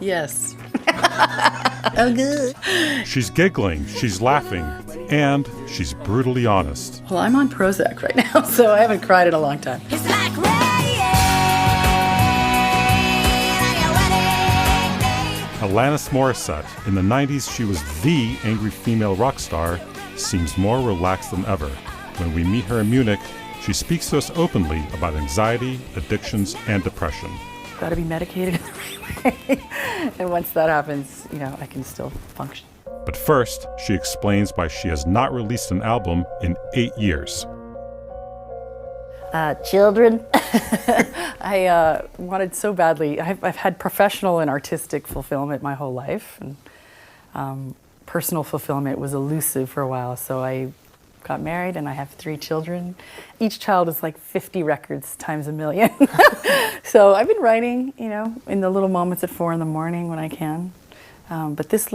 Yes. Oh, good. She's giggling, she's laughing, and she's brutally honest. Well, I'm on Prozac right now, so I haven't cried in a long time. It's like rain on your wedding day. Alanis Morissette. In the 90s, she was the angry female rock star, seems more relaxed than ever. When we meet her in Munich, she speaks to us openly about anxiety, addictions, and depression. Got to be medicated in the right way. And once that happens, I can still function. But first, she explains why she has not released an album in 8 years. Children. I wanted so badly. I've had professional and artistic fulfillment my whole life, and personal fulfillment was elusive for a while. So I got married, and I have 3 children. Each child is like 50 records times a million. So I've been writing, in the little moments at 4 in the morning when I can. But this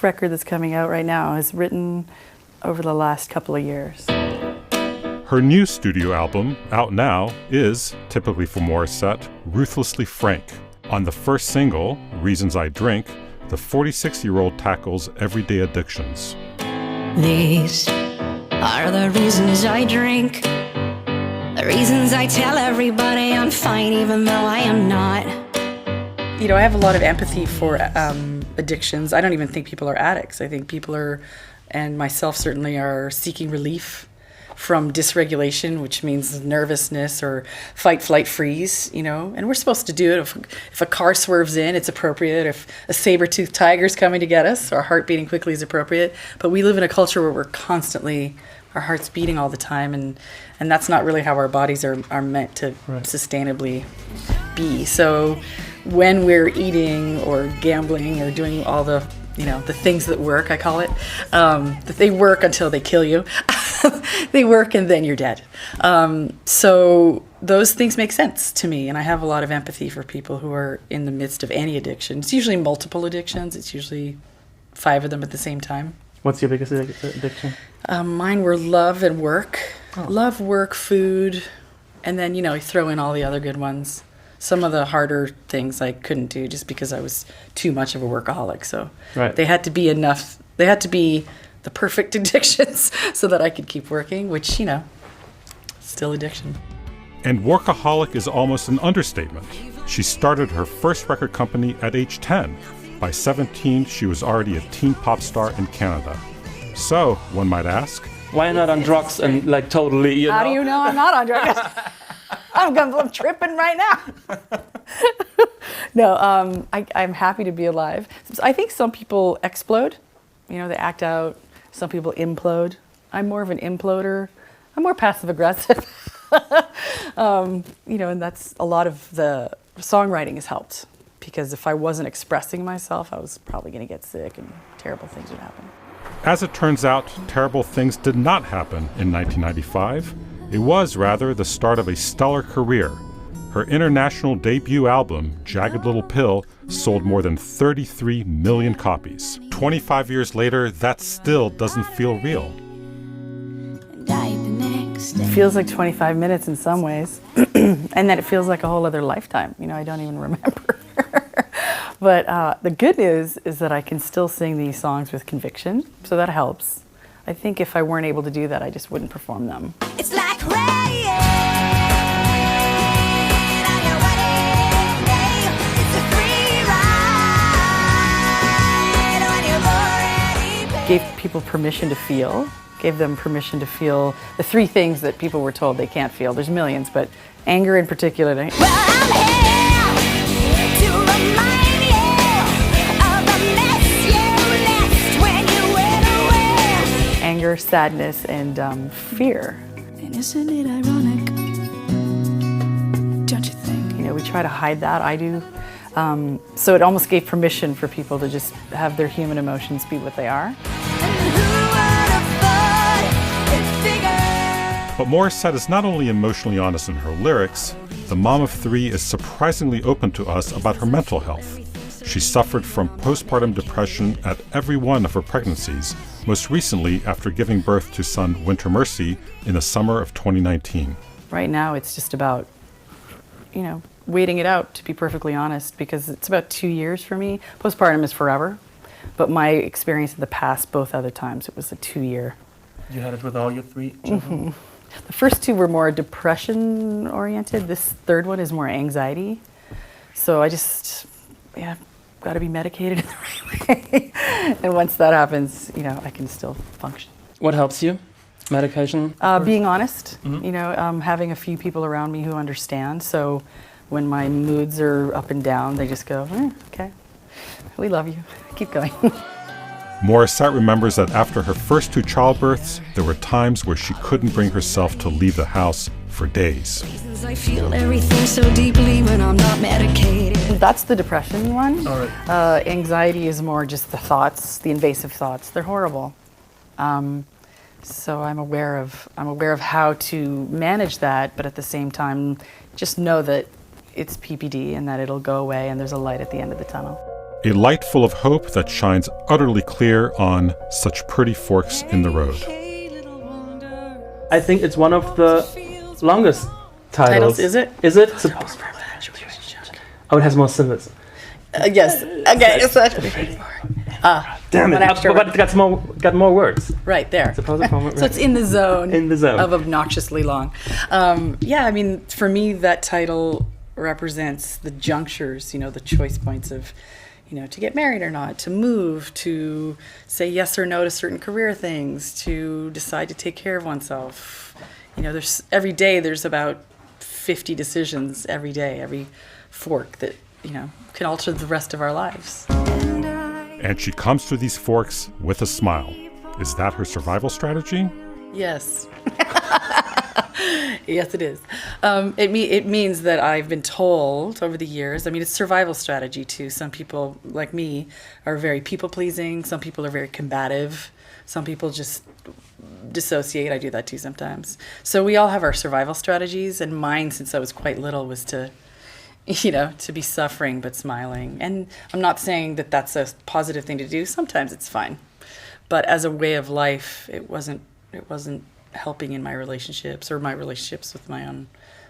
record that's coming out right now is written over the last couple of years. Her new studio album, out now, is, typically for Morissette, ruthlessly frank. On the first single, Reasons I Drink, the 46-year-old tackles everyday addictions. These are the reasons I drink. The reasons I tell everybody I'm fine even though I am not. I have a lot of empathy for addictions. I don't even think people are addicts. I think people are, and myself certainly, are seeking relief from dysregulation, which means nervousness or fight, flight, freeze, and we're supposed to do it. If a car swerves in, it's appropriate. If a saber-toothed tiger's coming to get us, our heart beating quickly is appropriate. But we live in a culture where we're constantly, our heart's beating all the time, and that's not really how our bodies are meant to sustainably be. So when we're eating or gambling or doing all the things that work, I call it, that they work until they kill you. They work and then you're dead. So those things make sense to me, and I have a lot of empathy for people who are in the midst of any addiction. It's usually multiple addictions. It's usually 5 of them at the same time. What's your biggest addiction? Mine were love and work. Oh. Love, work, food, and then, you throw in all the other good ones. Some of the harder things I couldn't do just because I was too much of a workaholic. So They had to be enough. They had to be the perfect addictions so that I could keep working, which, still addiction. And workaholic is almost an understatement. She started her first record company at age 10. By 17, she was already a teen pop star in Canada. So, one might ask, why not on drugs and totally, How do you know I'm not on drugs? I'm tripping right now. No, I'm happy to be alive. I think some people explode. They act out. Some people implode. I'm more of an imploder. I'm more passive aggressive. And that's a lot of the songwriting has helped, because if I wasn't expressing myself, I was probably going to get sick and terrible things would happen. As it turns out, terrible things did not happen in 1995. It was, rather, the start of a stellar career. Her international debut album, Jagged Little Pill, sold more than 33 million copies. 25 years later, that still doesn't feel real. It feels like 25 minutes in some ways, and then it feels like a whole other lifetime. I don't even remember. But the good news is that I can still sing these songs with conviction, so that helps. I think if I weren't able to do that, I just wouldn't perform them. It's like rain on your wedding day. It's a free ride when you've already paid. Gave people permission to feel. Gave them permission to feel the 3 things that people were told they can't feel. There's millions, but anger in particular. Well, I'm here to remind you of the mess you left when you went away. Anger, sadness, and fear. And isn't it ironic? Don't you think? We try to hide that. I do. So it almost gave permission for people to just have their human emotions be what they are. But Morissette is not only emotionally honest in her lyrics, the mom of 3 is surprisingly open to us about her mental health. She suffered from postpartum depression at every one of her pregnancies, most recently after giving birth to son Winter Mercy in the summer of 2019. Right now it's just about, waiting it out, to be perfectly honest, because it's about 2 years for me. Postpartum is forever, but my experience in the past, both other times, it was a 2-year. You had it with all your 3 children? The first 2 were more depression oriented. This third one is more anxiety. So I just, got to be medicated in the right way. And once that happens, I can still function. What helps you? Medication? Being honest, having a few people around me who understand. So when my moods are up and down, they just go, okay, we love you. Keep going. Morissette remembers that after her first 2 childbirths, there were times where she couldn't bring herself to leave the house for days. I feel everything so deeply when I'm not medicated. That's the depression one. All right. Anxiety is more just the thoughts, the invasive thoughts. They're horrible. So I'm aware of how to manage that, but at the same time, just know that it's PPD and that it'll go away and there's a light at the end of the tunnel. A light full of hope that shines utterly clear on such pretty forks in the road. I think it's one of the longest titles. Is it? Is it? Supposed to. Oh, it has more syllables. Yes. Okay. It's Damn one it! extra But it's got more words. right there. Supposed to. So it's in the zone. In the zone. Of obnoxiously long. For me, that title represents the junctures. The choice points of, to get married or not, to move, to say yes or no to certain career things, to decide to take care of oneself. There's every day there's about 50 decisions every day, every fork that, can alter the rest of our lives. And she comes to these forks with a smile. Is that her survival strategy? Yes. Yes, it is. It means that I've been told over the years, it's survival strategy too. Some people, like me, are very people-pleasing. Some people are very combative. Some people just dissociate. I do that too sometimes. So we all have our survival strategies, and mine, since I was quite little, was to be suffering but smiling. And I'm not saying that that's a positive thing to do. Sometimes it's fine. But as a way of life, it wasn't helping in my relationships or my relationships with my own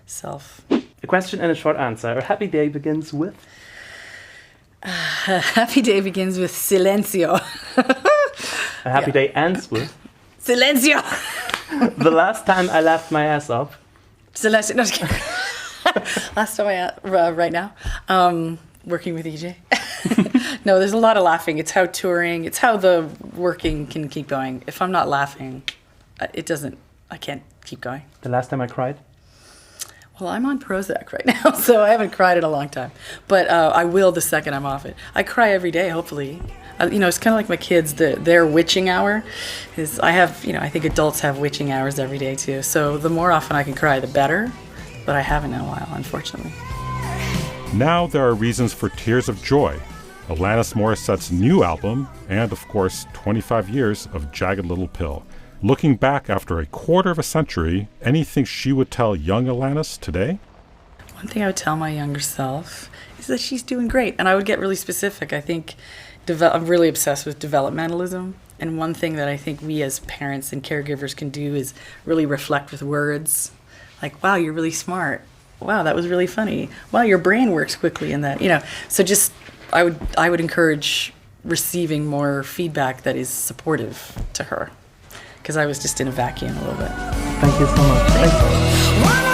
self. A question and a short answer. A happy day begins with? A happy day begins with silencio. A happy day ends with? Silencio! The last time I laughed my ass off. Silencio. No, just kidding. Last time right now, working with EJ. No, there's a lot of laughing. It's how touring, it's how the working can keep going. If I'm not laughing, I can't keep going. The last time I cried? Well, I'm on Prozac right now, so I haven't cried in a long time. But I will the second I'm off it. I cry every day, hopefully. It's kind of like my kids, their witching hour is, I think adults have witching hours every day too. So the more often I can cry, the better. But I haven't in a while, unfortunately. Now there are reasons for tears of joy. Alanis Morissette's new album, and of course, 25 years of Jagged Little Pill. Looking back after a quarter of a century, anything she would tell young Alanis today? One thing I would tell my younger self is that she's doing great. And I would get really specific. I think I'm really obsessed with developmentalism. And one thing that I think we as parents and caregivers can do is really reflect with words. Like, wow, you're really smart. Wow, that was really funny. Wow, your brain works quickly in that. So just I would encourage receiving more feedback that is supportive to her. Because I was just in a vacuum a little bit. Thank you so much. Thank you.